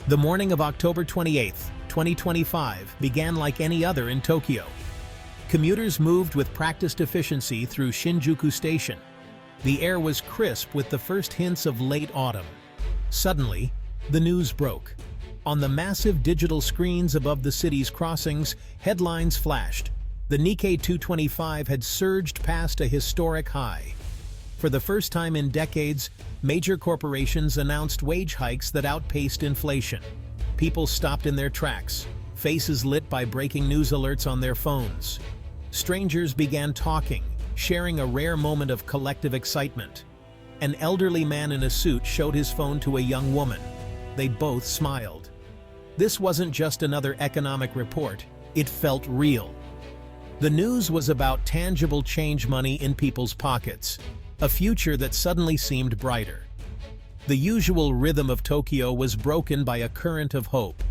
The morning of October 28, 2025 began like any other in Tokyo. Commuters moved with practiced efficiency through Shinjuku Station. The air was crisp with the first hints of late autumn. Suddenly, the news broke. On the massive digital screens above the city's crossings, headlines flashed. The Nikkei 225 had surged past a historic high. For the first time in decades, major corporations announced wage hikes that outpaced inflation. People stopped in their tracks, faces lit by breaking news alerts on their phones. Strangers began talking, sharing a rare moment of collective excitement. An elderly man in a suit showed his phone to a young woman. They both smiled. This wasn't just another economic report, it felt real. The news was about tangible change money in people's pockets, a future that suddenly seemed brighter. The usual rhythm of Tokyo was broken by a current of hope.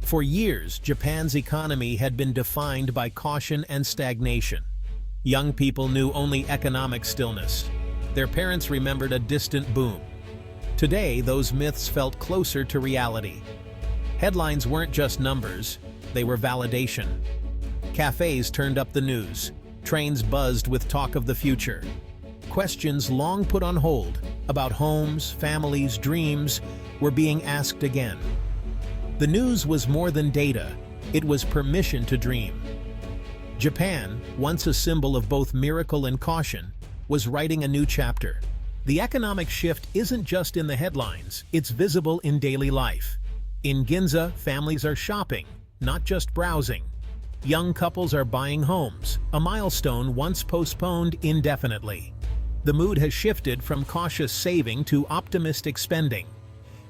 For years, Japan's economy had been defined by caution and stagnation. Young people knew only economic stillness. Their parents remembered a distant boom. Today, those myths felt closer to reality. Headlines weren't just numbers, they were validation. Cafes turned up the news. Trains buzzed with talk of the future. Questions long put on hold about homes, families, dreams were being asked again. The news was more than data, it was permission to dream. Japan, once a symbol of both miracle and caution, was writing a new chapter. The economic shift isn't just in the headlines, it's visible in daily life. In Ginza, families are shopping, not just browsing. Young couples are buying homes, a milestone once postponed indefinitely. The mood has shifted from cautious saving to optimistic spending.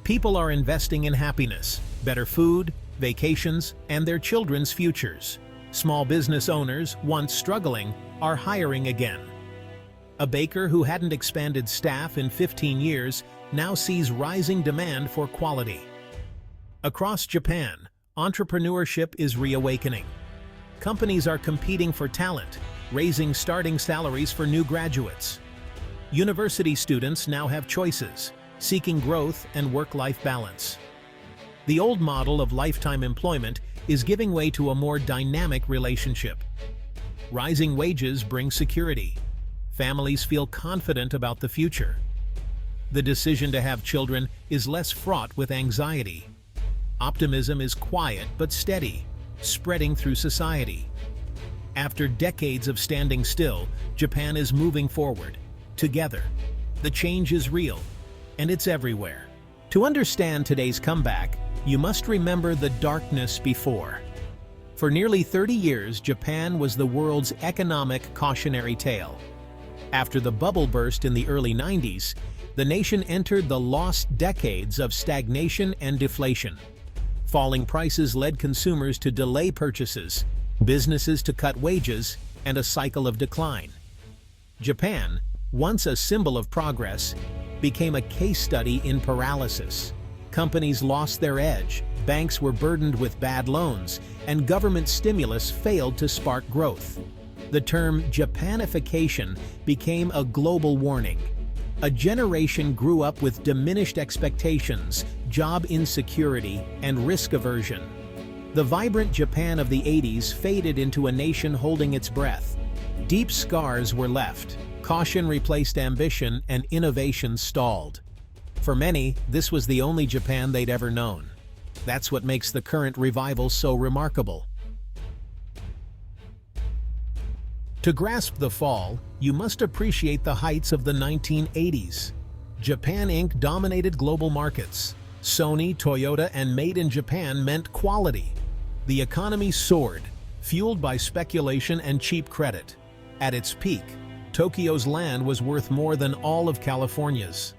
People are investing in happiness, better food, vacations, and their children's futures. Small business owners, once struggling, are hiring again. A baker who hadn't expanded staff in 15 years now sees rising demand for quality. Across Japan, entrepreneurship is reawakening. Companies are competing for talent, raising starting salaries for new graduates. University students now have choices, seeking growth and work-life balance. The old model of lifetime employment is giving way to a more dynamic relationship. Rising wages bring security. Families feel confident about the future. The decision to have children is less fraught with anxiety. Optimism is quiet but steady, spreading through society. After decades of standing still, Japan is moving forward. Together. The change is real, and it's everywhere. To understand today's comeback, you must remember the darkness before. For nearly 30 years, Japan was the world's economic cautionary tale. After the bubble burst in the early 90s, the nation entered the lost decades of stagnation and deflation. Falling prices led consumers to delay purchases, businesses to cut wages, and a cycle of decline. Japan, once a symbol of progress, became a case study in paralysis. Companies lost their edge, banks were burdened with bad loans, and government stimulus failed to spark growth. The term Japanification became a global warning. A generation grew up with diminished expectations, job insecurity, and risk aversion. The vibrant Japan of the 80s faded into a nation holding its breath. Deep scars were left. Caution replaced ambition, and innovation stalled. For many, this was the only Japan they'd ever known. That's what makes the current revival so remarkable. To grasp the fall, you must appreciate the heights of the 1980s. Japan Inc. dominated global markets. Sony, Toyota, and Made in Japan meant quality. The economy soared, fueled by speculation and cheap credit. At its peak, Tokyo's land was worth more than all of California's.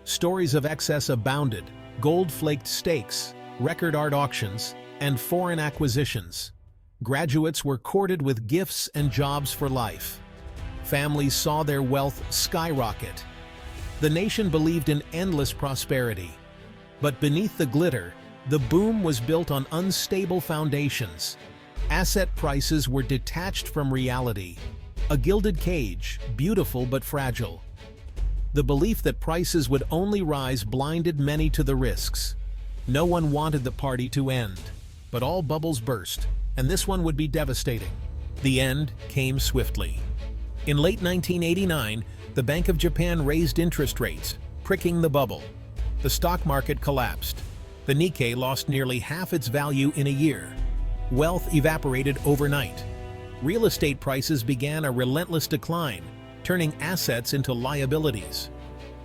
Stories of excess abounded: gold-flaked stakes, record art auctions, and foreign acquisitions. Graduates were courted with gifts and jobs for life. Families saw their wealth skyrocket. The nation believed in endless prosperity. But beneath the glitter, the boom was built on unstable foundations. Asset prices were detached from reality. A gilded cage, beautiful but fragile. The belief that prices would only rise blinded many to the risks. No one wanted the party to end, but all bubbles burst, and this one would be devastating. The end came swiftly. In late 1989, the Bank of Japan raised interest rates, pricking the bubble. The stock market collapsed. The Nikkei lost nearly half its value in a year. Wealth evaporated overnight. Real estate prices began a relentless decline, turning assets into liabilities.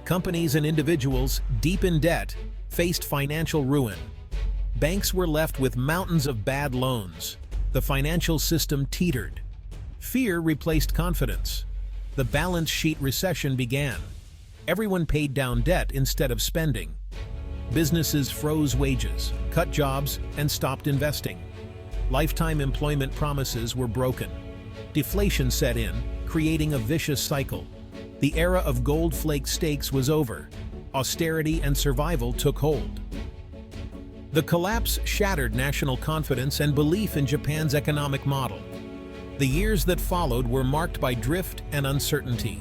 Companies and individuals, deep in debt, faced financial ruin. Banks were left with mountains of bad loans. The financial system teetered. Fear replaced confidence. The balance sheet recession began. Everyone paid down debt instead of spending. Businesses froze wages, cut jobs, and stopped investing. Lifetime employment promises were broken. Deflation set in, creating a vicious cycle. The era of gold-flake steaks was over. Austerity and survival took hold. The collapse shattered national confidence and belief in Japan's economic model. The years that followed were marked by drift and uncertainty.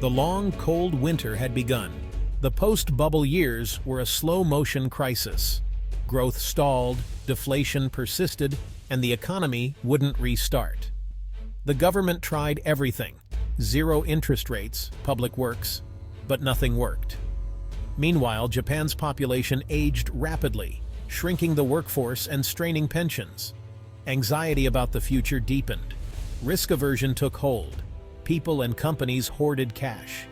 The long, cold winter had begun. The post-bubble years were a slow-motion crisis. Growth stalled, deflation persisted, and the economy wouldn't restart. The government tried everything: zero interest rates, public works, but nothing worked. Meanwhile, Japan's population aged rapidly, shrinking the workforce and straining pensions. Anxiety about the future deepened. Risk aversion took hold. People and companies hoarded cash.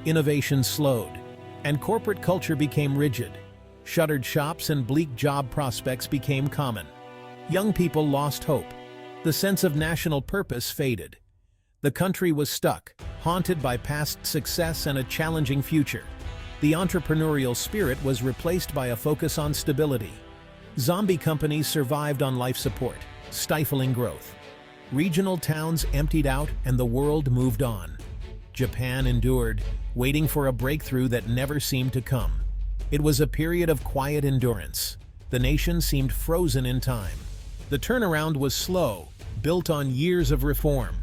Innovation slowed, and corporate culture became rigid. Shuttered shops and bleak job prospects became common. Young people lost hope. The sense of national purpose faded. The country was stuck, haunted by past success and a challenging future. The entrepreneurial spirit was replaced by a focus on stability. Zombie companies survived on life support, stifling growth. Regional towns emptied out and the world moved on. Japan endured, waiting for a breakthrough that never seemed to come. It was a period of quiet endurance. The nation seemed frozen in time. The turnaround was slow, built on years of reform.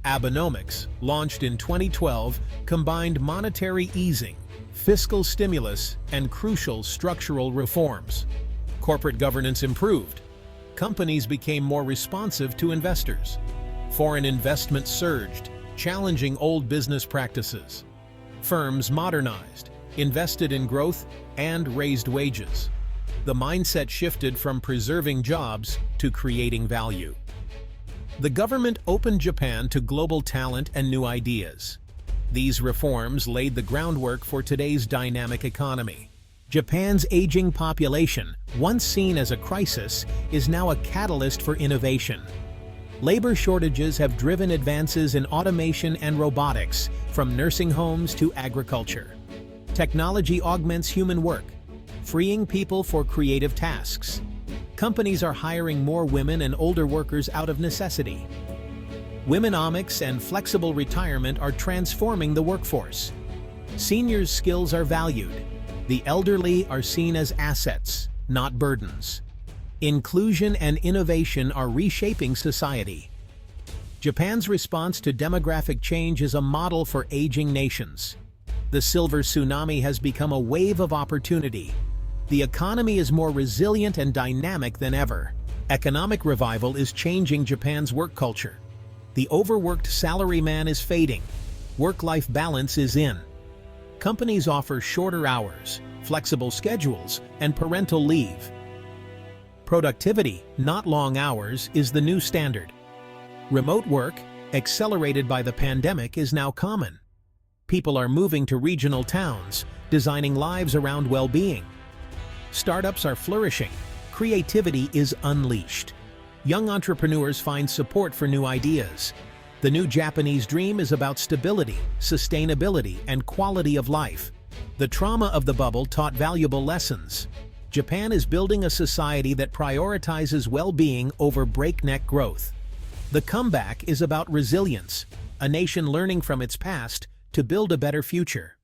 Abenomics, launched in 2012, combined monetary easing, fiscal stimulus, and crucial structural reforms. Corporate governance improved. Companies became more responsive to investors. Foreign investment surged, challenging old business practices. Firms modernized, invested in growth, and raised wages. The mindset shifted from preserving jobs to creating value. The government opened Japan to global talent and new ideas. These reforms laid the groundwork for today's dynamic economy. Japan's aging population, once seen as a crisis, is now a catalyst for innovation. Labor shortages have driven advances in automation and robotics, from nursing homes to agriculture. Technology augments human work, freeing people for creative tasks. Companies are hiring more women and older workers out of necessity. Womenomics and flexible retirement are transforming the workforce. Seniors' skills are valued. The elderly are seen as assets, not burdens. Inclusion and innovation are reshaping society. Japan's response to demographic change is a model for aging nations. The silver tsunami has become a wave of opportunity. The economy is more resilient and dynamic than ever. Economic revival is changing Japan's work culture. The overworked salaryman is fading. Work-life balance is in. Companies offer shorter hours, flexible schedules, and parental leave. Productivity, not long hours, is the new standard. Remote work, accelerated by the pandemic, is now common. People are moving to regional towns, designing lives around well-being. Startups are flourishing. Creativity is unleashed. Young entrepreneurs find support for new ideas. The new Japanese dream is about stability, sustainability, and quality of life. The trauma of the bubble taught valuable lessons. Japan is building a society that prioritizes well-being over breakneck growth. The comeback is about resilience, a nation learning from its past to build a better future.